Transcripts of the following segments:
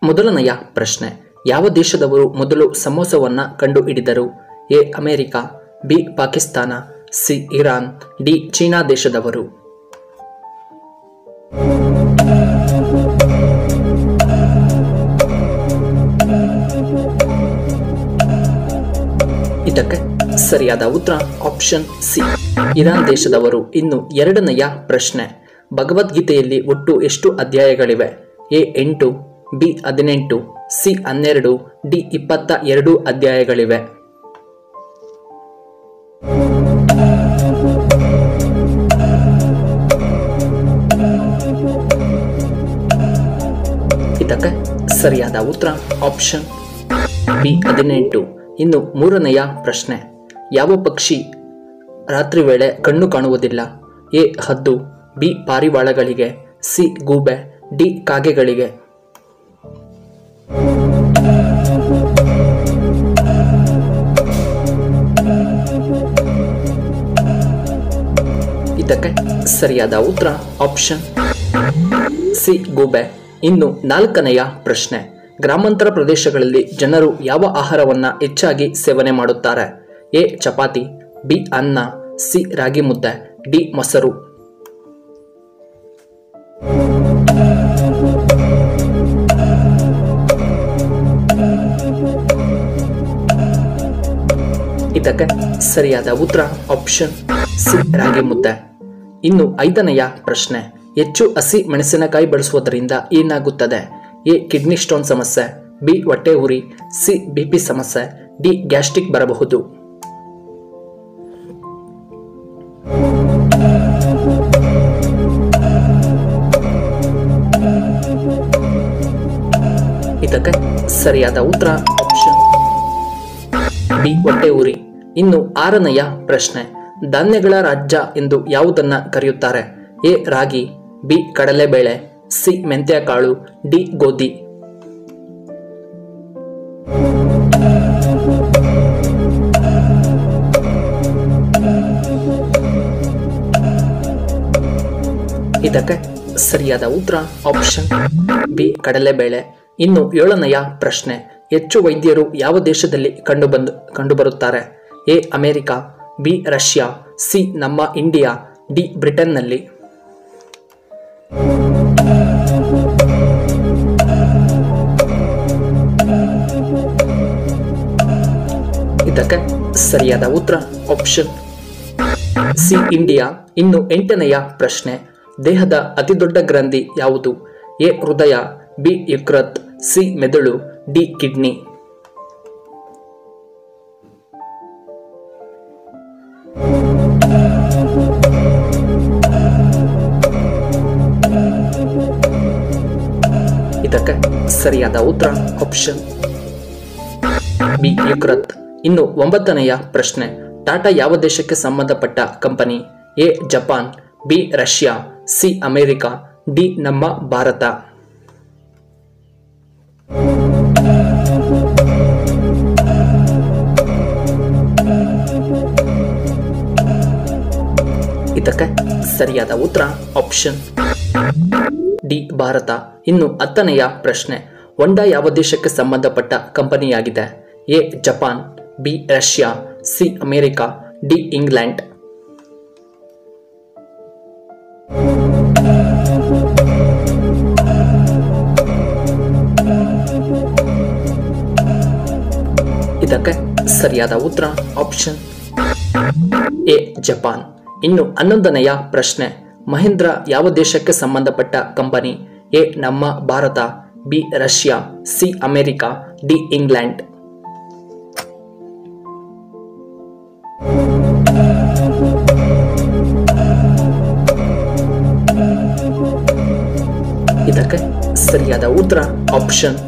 ಮೊದಲನೆಯ ಪ್ರಶ್ನೆ, ಯಾವ ದೇಶದವರು ಮೊದಲು ಸಮೋಸವನ್ನು ಕಂಡುಹಿಡಿದರು? A America, B Pakistan, C Iran, D China ದೇಶದವರು. ಇದಕ್ಕೆ ಸರಿಯಾದ ಉತ್ತರ ಆಪ್ಷನ್ ಸಿ, ಇರಾನ್ ದೇಶದವರು. ಇನ್ನು ಎರಡನೆಯ ಪ್ರಶ್ನೆ, ಭಗವದ್ಗೀತೆಯಲ್ಲಿ ಒಟ್ಟು ಎಷ್ಟು ಅಧ್ಯಾಯಗಳಿವೆ? ಎ 8, ಬಿ 18, ಸಿ 12, ಡಿ 22 ಅಧ್ಯಾಯಗಳಿವೆ. ಇದಕ್ಕೆ ಸರಿಯಾದ ಉತ್ತರ ಆಪ್ಷನ್ ಬಿ 18. ಇನ್ನು ಮೂರನೆಯ ಪ್ರಶ್ನೆ, ಯಾವ ಪಕ್ಷಿ ರಾತ್ರಿ ವೇಳೆ ಕಣ್ಣು ಕಾಣುವುದಿಲ್ಲ? ಎ ಹದ್ದು, ಬಿ ಪಾರಿವಾಳಗಳಿಗೆ, ಸಿ ಗೂಬೆ, ಡಿ ಕಾಗೆಗಳಿಗೆ. ಇದಕ್ಕೆ ಸರಿಯಾದ ಉತ್ತರ ಆಪ್ಷನ್ ಸಿ ಗೂಬೆ. ಇನ್ನು ನಾಲ್ಕನೆಯ ಪ್ರಶ್ನೆ, ಗ್ರಾಮಾಂತರ ಪ್ರದೇಶಗಳಲ್ಲಿ ಜನರು ಯಾವ ಆಹಾರವನ್ನು ಹೆಚ್ಚಾಗಿ ಸೇವನೆ ಮಾಡುತ್ತಾರೆ? ಎ ಚಪಾತಿ, ಬಿ ಅನ್ನ, ಸಿ ರಾಗಿ ಮುದ್ದೆ, ಡಿ ಮೊಸರು. ಇದಕ್ಕೆ ಸರಿಯಾದ ಉತ್ತರ ಆಪ್ಷನ್ ಸಿ ರಾಗಿ ಮುದ್ದೆ. ಇನ್ನು ಐದನೆಯ ಪ್ರಶ್ನೆ, ಹೆಚ್ಚು ಹಸಿ ಮೆಣಸಿನಕಾಯಿ ಬಳಸುವುದರಿಂದ ಏನಾಗುತ್ತದೆ? ಎ ಕಿಡ್ನಿ ಸ್ಟೋನ್ ಸಮಸ್ಯೆ, ಬಿ ಹೊಟ್ಟೆ ಉರಿ, ಸಿ ಬಿಪಿ ಸಮಸ್ಯೆ, ಡಿ ಗ್ಯಾಸ್ಟ್ರಿಕ್ ಬರಬಹುದು. ಇದಕ್ಕೆ ಸರಿಯಾದ ಉತ್ತರ ಆಪ್ಷನ್ ಬಿ ಹೊಟ್ಟೆ ಉರಿ. ಇನ್ನು ಆರನೆಯ ಪ್ರಶ್ನೆ, ಧಾನ್ಯಗಳ ರಾಜ್ಯ ಎಂದು ಯಾವುದನ್ನ ಕರೆಯುತ್ತಾರೆ? ಎ ರಾಗಿ, ಬಿ ಕಡಲೆಬೇಳೆ, ಸಿ ಮೆಂತ್ಯಕಾಳು, ಡಿ ಗೋಧಿ. ಇದಕ್ಕೆ ಸರಿಯಾದ ಉತ್ತರ ಆಪ್ಷನ್ ಬಿ ಕಡಲೆಬೇಳೆ. ಇನ್ನು ಏಳನೆಯ ಪ್ರಶ್ನೆ, ಹೆಚ್ಚು ವೈದ್ಯರು ಯಾವ ದೇಶದಲ್ಲಿ ಕಂಡುಬರುತ್ತಾರೆ? A America, B Russia, C ನಮ್ಮ ಇಂಡಿಯಾ, ಡಿ ಬ್ರಿಟನ್ನಲ್ಲಿ. ಇದಕ್ಕೆ ಸರಿಯಾದ ಉತ್ತರ ಆಪ್ಷನ್ ಸಿ ಇಂಡಿಯಾ. ಇನ್ನು ಎಂಟನೆಯ ಪ್ರಶ್ನೆ, ದೇಹದ ಅತಿದೊಡ್ಡ ಗ್ರಂಥಿ ಯಾವುದು? ಎ ಹೃದಯ, ಬಿ ಯಕೃತ್, ಸಿ ಮೆದುಳು, ಡಿ ಕಿಡ್ನಿ. ಇದಕ್ಕೆ ಸರಿಯಾದ ಉತ್ತರ ಆಪ್ಷನ್ ಬಿ ಯಕೃತ್. ಇನ್ನು ಒಂಬತ್ತನೆಯ ಪ್ರಶ್ನೆ, ಟಾಟಾ ಯಾವ ದೇಶಕ್ಕೆ ಸಂಬಂಧಪಟ್ಟ company? A Japan, B Russia, C America, D ನಮ್ಮ ಭಾರತ. ಇದಕ್ಕೆ ಸರಿಯಾದ ಉತ್ತರ ಆಪ್ಷನ್ ಡಿ ಭಾರತ. ಇನ್ನು ಹತ್ತನೆಯ ಪ್ರಶ್ನೆ, ಹೊಂಡಾ ಯಾವ ದೇಶಕ್ಕೆ ಸಂಬಂಧಪಟ್ಟ ಕಂಪನಿಯಾಗಿದೆ? A Japan, B Russia, C America, D England. ಇದಕ್ಕೆ ಸರಿಯಾದ ಉತ್ತರ ಆಪ್ಷನ್ ಎ ಜಪಾನ್. ಇನ್ನು 11ನೆಯ ಪ್ರಶ್ನೆ, ಮಹೀಂದ್ರ ಯಾವ ದೇಶಕ್ಕೆ ಸಂಬಂಧಪಟ್ಟ ಕಂಪನಿ? ಎ ನಮ್ಮ Bharat, B Russia, C America, D England. ಇದಕ್ಕೆ ಸರಿಯಾದ ಉತ್ತರ ಆಪ್ಷನ್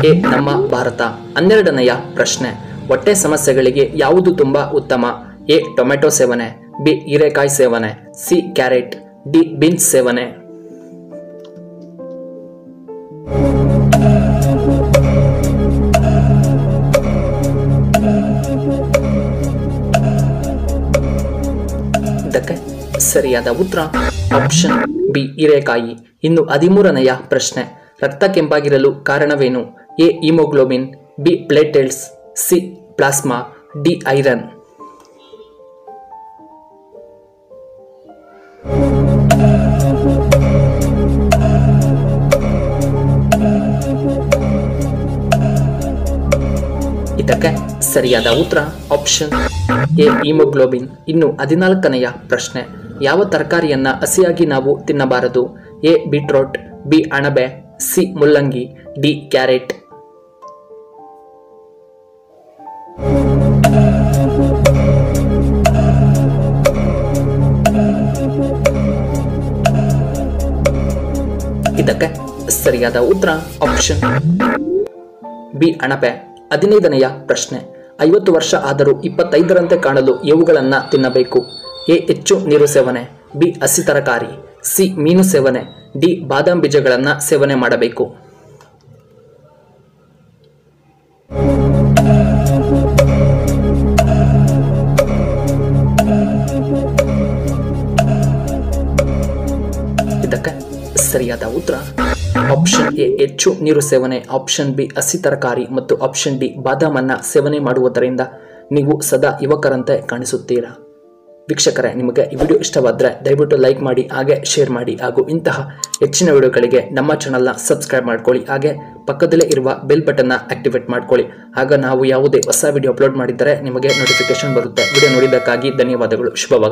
ಎ ನಮ್ಮ ಭಾರತ. 12ನೆಯ ಪ್ರಶ್ನೆ, ಹೊಟ್ಟೆ ಸಮಸ್ಯೆಗಳಿಗೆ ಯಾವುದು ತುಂಬಾ ಉತ್ತಮ? ಎ ಟೊಮೆಟೊ ಸೇವನೆ, ಬಿ ಹೀರೆಕಾಯಿ ಸೇವನೆ, ಸಿ ಕ್ಯಾರೆಟ್, ಡಿ ಬೀನ್ಸ್ ಸೇವನೆ. ಇದಕ್ಕೆ ಸರಿಯಾದ ಉತ್ತರ ಆಪ್ಷನ್ ಬಿ ಹೀರೆಕಾಯಿ. ಇನ್ನು 13ನೆಯ ಪ್ರಶ್ನೆ, ರಕ್ತ ಕೆಂಪಾಗಿರಲು ಕಾರಣವೇನು? A haemoglobin, B platelets, C plasma, D iron. ಇದಕ್ಕೆ ಸರಿಯಾದ ಉತ್ತರ ಆಪ್ಷನ್ ಎ ಹಿಮೋಗ್ಲೋಬಿನ್. ಇನ್ನು 14ನೆಯ ಪ್ರಶ್ನೆ. ಯಾವ ತರಕಾರಿಯನ್ನ ಹಸಿಯಾಗಿ ನಾವು ತಿನ್ನಬಾರದು? ಎ ಬೀಟ್ರೋಟ್, ಬಿ ಅಣಬೆ, ಸಿ ಮುಲ್ಲಂಗಿ, ಡಿ ಕ್ಯಾರೆಟ್. ಇದಕ್ಕೆ ಸರಿಯಾದ ಉತ್ತರ ಆಪ್ಷನ್ ಬಿ ಅಣಬೆ. 15ನೆಯ ಪ್ರಶ್ನೆ. 50 ವರ್ಷ ಆದರೂ 25ರಂತೆ ಕಾಣಲು ಇವುಗಳನ್ನು ತಿನ್ನಬೇಕು? ಎ ಹೆಚ್ಚು ನೀರು ಸೇವನೆ, ಬಿ ಹಸಿ ತರಕಾರಿ, ಸಿ ಮೀನು ಸೇವನೆ, ಡಿ ಬಾದಾಮ್ ಬೀಜಗಳನ್ನು ಸೇವನೆ ಮಾಡಬೇಕು. ಇದಕ್ಕೆ ಸರಿಯಾದ ಉತ್ತರ ಆಪ್ಷನ್ ಎ ಹೆಚ್ಚು ನೀರು ಸೇವನೆ, ಆಪ್ಷನ್ ಬಿ ಹಸಿ ತರಕಾರಿ ಮತ್ತು ಆಪ್ಷನ್ ಡಿ ಬಾದಾಮನ್ನ ಸೇವನೆ ಮಾಡುವುದರಿಂದ ನೀವು ಸದಾ ಯುವಕರಂತೆ ಕಾಣಿಸುತ್ತೀರಾ. ವೀಕ್ಷಕರೇ, ನಿಮಗೆ ಈ ವಿಡಿಯೋ ಇಷ್ಟವಾದರೆ ದಯವಿಟ್ಟು ಲೈಕ್ ಮಾಡಿ, ಹಾಗೆ ಶೇರ್ ಮಾಡಿ, ಹಾಗೂ ಇಂತಹ ಹೆಚ್ಚಿನ ವಿಡಿಯೋಗಳಿಗೆ ನಮ್ಮ ಚಾನಲ್ನ ಸಬ್ಸ್ಕ್ರೈಬ್ ಮಾಡ್ಕೊಳ್ಳಿ. ಹಾಗೆ ಪಕ್ಕದಲ್ಲೇ ಇರುವ ಬೆಲ್ ಬಟನ್ನ ಆಕ್ಟಿವೇಟ್ ಮಾಡ್ಕೊಳ್ಳಿ. ಆಗ ನಾವು ಯಾವುದೇ ಹೊಸ ವಿಡಿಯೋ ಅಪ್ಲೋಡ್ ಮಾಡಿದ್ದರೆ ನಿಮಗೆ ನೋಟಿಫಿಕೇಶನ್ ಬರುತ್ತೆ. ವಿಡಿಯೋ ನೋಡಿದ್ದಕ್ಕಾಗಿ ಧನ್ಯವಾದಗಳು. ಶುಭವಾಗಲಿ.